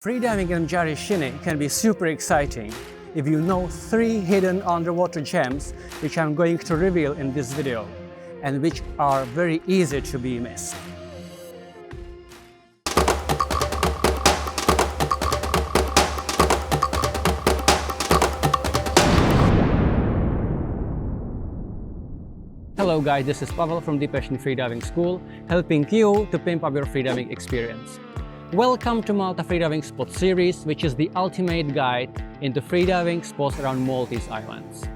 Freediving in Mgarr ix-Xini can be super exciting if you know 3 hidden underwater gems which I'm going to reveal in this video and which are very easy to be missed. Hello guys, this is Pavel from Malta Freediving School, helping you to pimp up your freediving experience. Welcome to Malta Freediving Spots series, which is the ultimate guide into freediving spots around Maltese islands.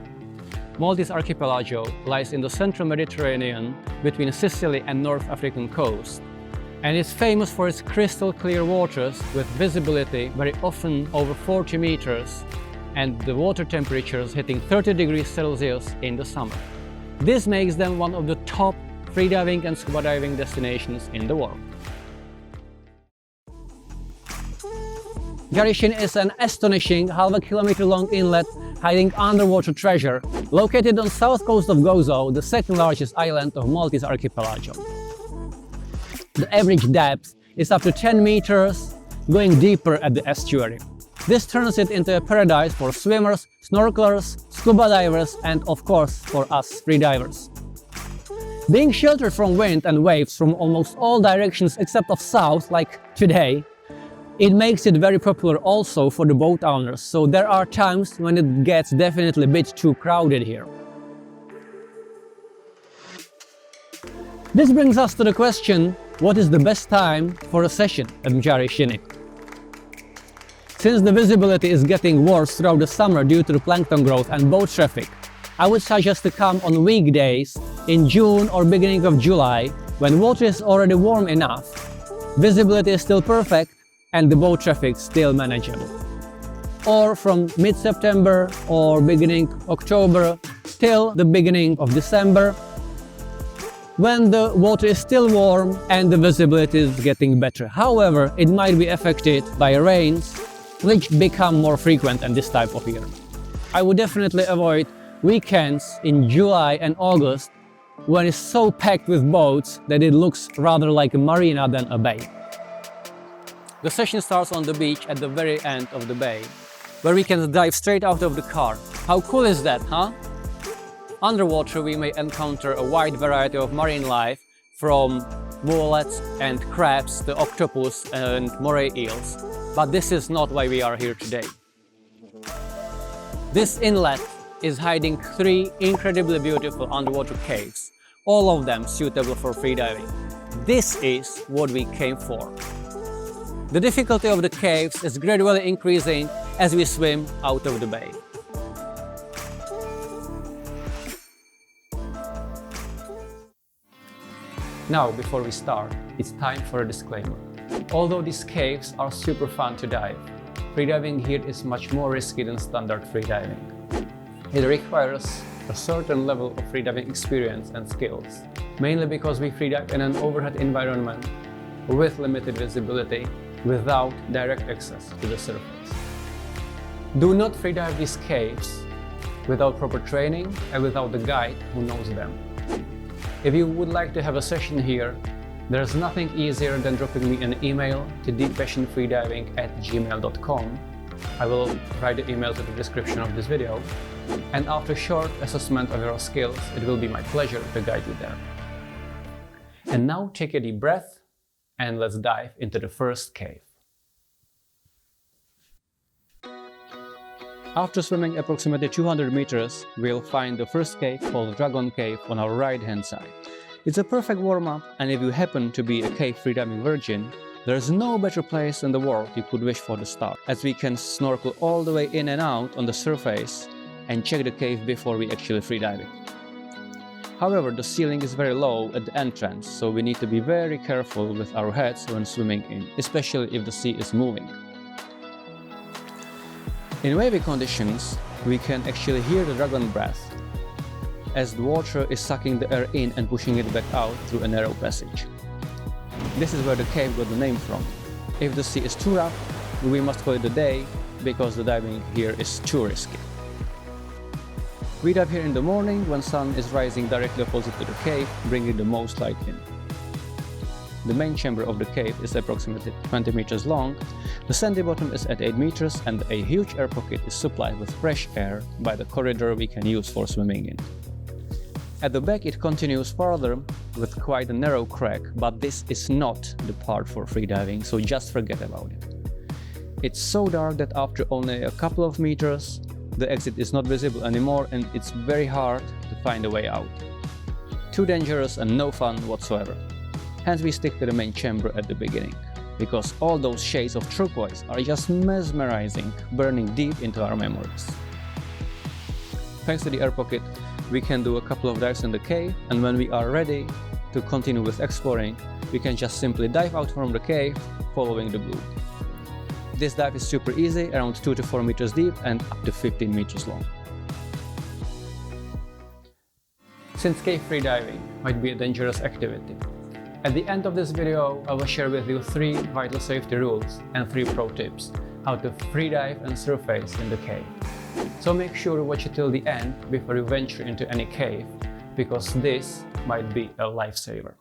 Maltese archipelago lies in the central Mediterranean between Sicily and North African coast, and is famous for its crystal clear waters with visibility very often over 40 meters and the water temperatures hitting 30 degrees Celsius in the summer. This makes them one of the top freediving and scuba diving destinations in the world. Mgarr ix-Xini is an astonishing half a kilometer long inlet hiding underwater treasure, located on South Coast of Gozo, the second largest island of Maltese archipelago. The average depth is up to 10 meters, going deeper at the estuary. This turns it into a paradise for swimmers, snorkelers, scuba divers, and of course for us freedivers. Being sheltered from wind and waves from almost all directions except of south, like today, it makes it very popular also for the boat owners, so there are times when it gets definitely a bit too crowded here. This brings us to the question, what is the best time for a session at Mgarr ix-Xini? Since the visibility is getting worse throughout the summer due to the plankton growth and boat traffic, I would suggest to come on weekdays in June or beginning of July, when water is already warm enough, visibility is still perfect, and the boat traffic still manageable. Or from mid-September or beginning October till the beginning of December, when the water is still warm and the visibility is getting better. However, it might be affected by rains, which become more frequent in this type of year. I would definitely avoid weekends in July and August when it's so packed with boats that it looks rather like a marina than a bay. The session starts on the beach at the very end of the bay, where we can dive straight out of the car. How cool is that, huh? Underwater we may encounter a wide variety of marine life, from mullets and crabs to octopus and moray eels. But this is not why we are here today. This inlet is hiding 3 incredibly beautiful underwater caves, all of them suitable for freediving. This is what we came for. The difficulty of the caves is gradually increasing as we swim out of the bay. Now, before we start, it's time for a disclaimer. Although these caves are super fun to dive, freediving here is much more risky than standard freediving. It requires a certain level of freediving experience and skills, mainly because we freedive in an overhead environment with limited visibility, without direct access to the surface. Do not freedive these caves without proper training and without a guide who knows them. If you would like to have a session here, there's nothing easier than dropping me an email to deepfreediving@gmail.com. I will write the email to the description of this video, and after short assessment of your skills, it will be my pleasure to guide you there. And now take a deep breath, and let's dive into the first cave. After swimming approximately 200 meters, we'll find the first cave called Dragon Cave on our right-hand side. It's a perfect warm-up, and if you happen to be a cave freediving virgin, there's no better place in the world you could wish for to start, as we can snorkel all the way in and out on the surface and check the cave before we actually freedive it. However, the ceiling is very low at the entrance, so we need to be very careful with our heads when swimming in, especially if the sea is moving. In wavy conditions, we can actually hear the dragon breath, as the water is sucking the air in and pushing it back out through a narrow passage. This is where the cave got the name from. If the sea is too rough, we must call it a day, because the diving here is too risky. We dive here in the morning when sun is rising directly opposite to the cave, bringing the most light in. The main chamber of the cave is approximately 20 meters long, the sandy bottom is at 8 meters, and a huge air pocket is supplied with fresh air by the corridor we can use for swimming in. At the back it continues further with quite a narrow crack, but this is not the part for freediving, so just forget about it. It's so dark that after only a couple of meters, the exit is not visible anymore and it's very hard to find a way out. Too dangerous and no fun whatsoever. Hence we stick to the main chamber at the beginning, because all those shades of turquoise are just mesmerizing, burning deep into our memories. Thanks to the air pocket, we can do a couple of dives in the cave, and when we are ready to continue with exploring, we can just simply dive out from the cave, following the blue. This dive is super easy, around 2 to 4 meters deep and up to 15 meters long. Since cave freediving might be a dangerous activity, at the end of this video I will share with you 3 vital safety rules and 3 pro tips how to freedive and surface in the cave. So make sure to watch it till the end before you venture into any cave, because this might be a lifesaver.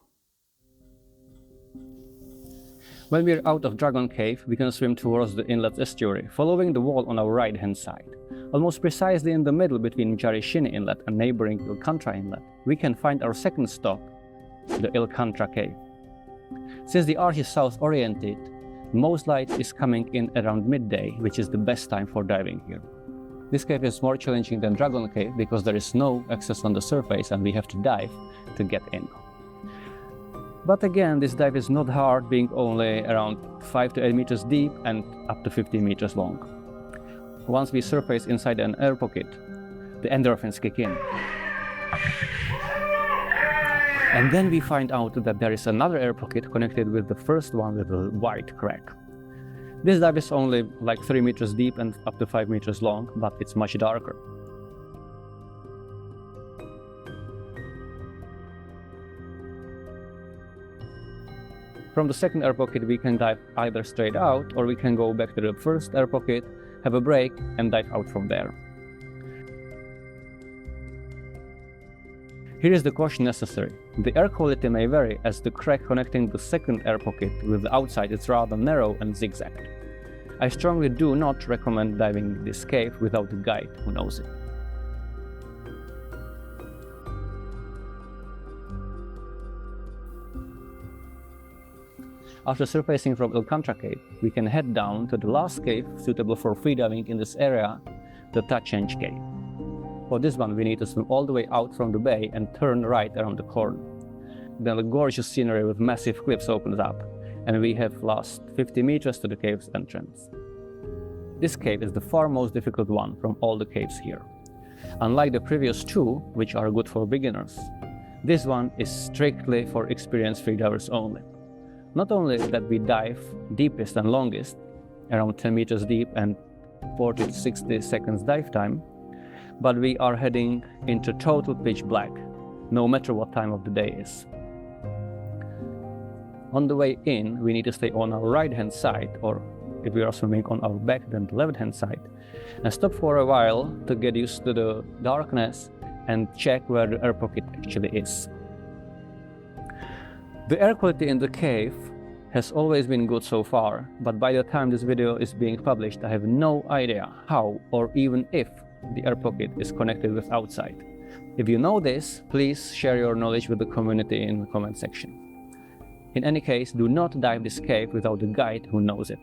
When we are out of Dragon Cave, we can swim towards the inlet's estuary, following the wall on our right-hand side. Almost precisely in the middle between Mgarr Inlet and neighboring Il-Kantra Inlet, we can find our second stop, the Il-Kantra Cave. Since the arch is south-oriented, most light is coming in around midday, which is the best time for diving here. This cave is more challenging than Dragon Cave because there is no access on the surface and we have to dive to get in. But again, this dive is not hard, being only around 5 to 8 meters deep and up to 15 meters long. Once we surface inside an air pocket, the endorphins kick in. And then we find out that there is another air pocket connected with the first one with a wide crack. This dive is only like 3 meters deep and up to 5 meters long, but it's much darker. From the second air pocket we can dive either straight out, or we can go back to the first air pocket, have a break and dive out from there. Here is the caution necessary. The air quality may vary, as the crack connecting the second air pocket with the outside is rather narrow and zigzagged. I strongly do not recommend diving this cave without a guide who knows it. After surfacing from Il-Kantra Cave, we can head down to the last cave suitable for freediving in this area, the Tachenj Cave. For this one we need to swim all the way out from the bay and turn right around the corner. Then a gorgeous scenery with massive cliffs opens up, and we have lost 50 meters to the cave's entrance. This cave is the far most difficult one from all the caves here. Unlike the previous 2, which are good for beginners, this one is strictly for experienced freedivers only. Not only that we dive deepest and longest, around 10 meters deep and 40 to 60 seconds dive time, but we are heading into total pitch black, no matter what time of the day is. On the way in, we need to stay on our right-hand side, or if we are swimming on our back, then the left-hand side, and stop for a while to get used to the darkness and check where the air pocket actually is. The air quality in the cave has always been good so far, but by the time this video is being published, I have no idea how or even if the air pocket is connected with outside. If you know this, please share your knowledge with the community in the comment section. In any case, do not dive this cave without a guide who knows it.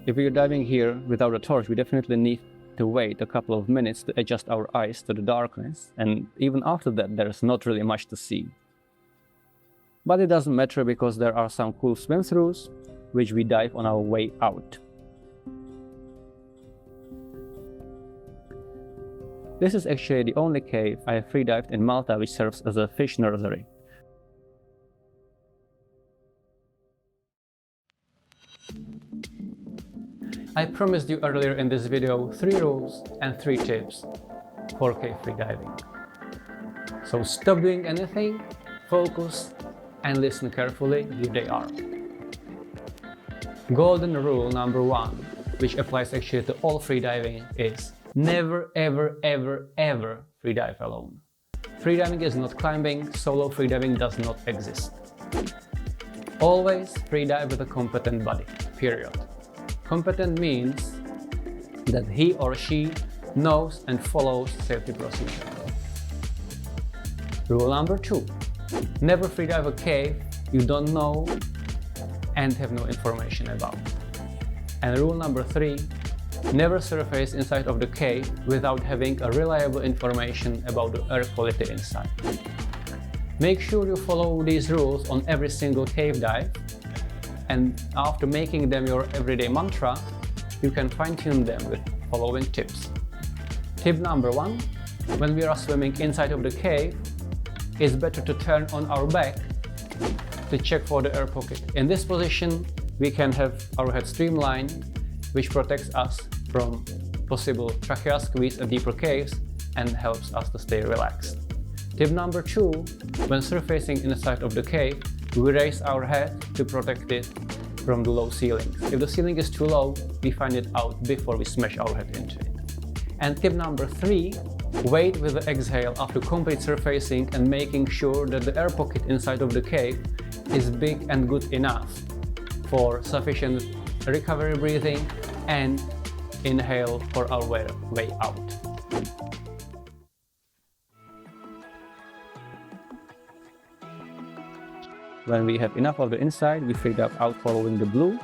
If we are diving here without a torch, we definitely need to wait a couple of minutes to adjust our eyes to the darkness, and even after that there's not really much to see. But it doesn't matter, because there are some cool swim-throughs which we dive on our way out. This is actually the only cave I have freedived in Malta which serves as a fish nursery. I promised you earlier in this video 3 rules and 3 tips for cave freediving. So stop doing anything, focus, and listen carefully. Here they are. Golden rule number 1, which applies actually to all freediving, is never ever ever ever freedive alone. Freediving is not climbing, solo freediving does not exist. Always freedive with a competent buddy, period. Competent means that he or she knows and follows safety procedures. Rule number 2, never freedive a cave you don't know and have no information about. And rule number 3, never surface inside of the cave without having a reliable information about the air quality inside. Make sure you follow these rules on every single cave dive, and after making them your everyday mantra, you can fine-tune them with following tips. Tip number 1, when we are swimming inside of the cave, it's better to turn on our back to check for the air pocket. In this position, we can have our head streamlined, which protects us from possible trachea squeeze at deeper caves and helps us to stay relaxed. Tip number 2, when surfacing inside of the cave, we raise our head to protect it from the low ceilings. If the ceiling is too low, we find it out before we smash our head into it. And tip number 3, wait with the exhale after complete surfacing and making sure that the air pocket inside of the cave is big and good enough for sufficient recovery breathing and inhale for our way out. When we have enough of the inside, we freedive out following the blue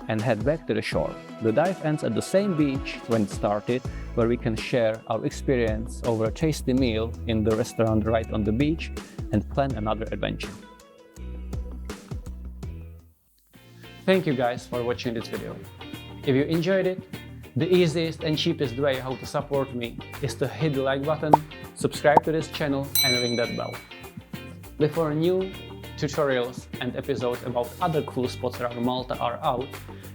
and head back to the shore. The dive ends at the same beach when it started, where we can share our experience over a tasty meal in the restaurant right on the beach and plan another adventure. Thank you guys for watching this video. If you enjoyed it, the easiest and cheapest way how to support me is to hit the like button, subscribe to this channel and ring that bell. Before new tutorials and episodes about other cool spots around Malta are out,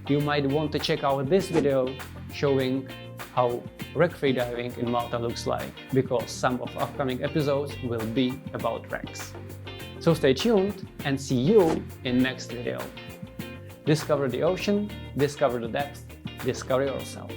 you might want to check out this video showing how wreck freediving in Malta looks like, because some of upcoming episodes will be about wrecks. So stay tuned and see you in next video. Discover the ocean, discover the depth, discover yourself.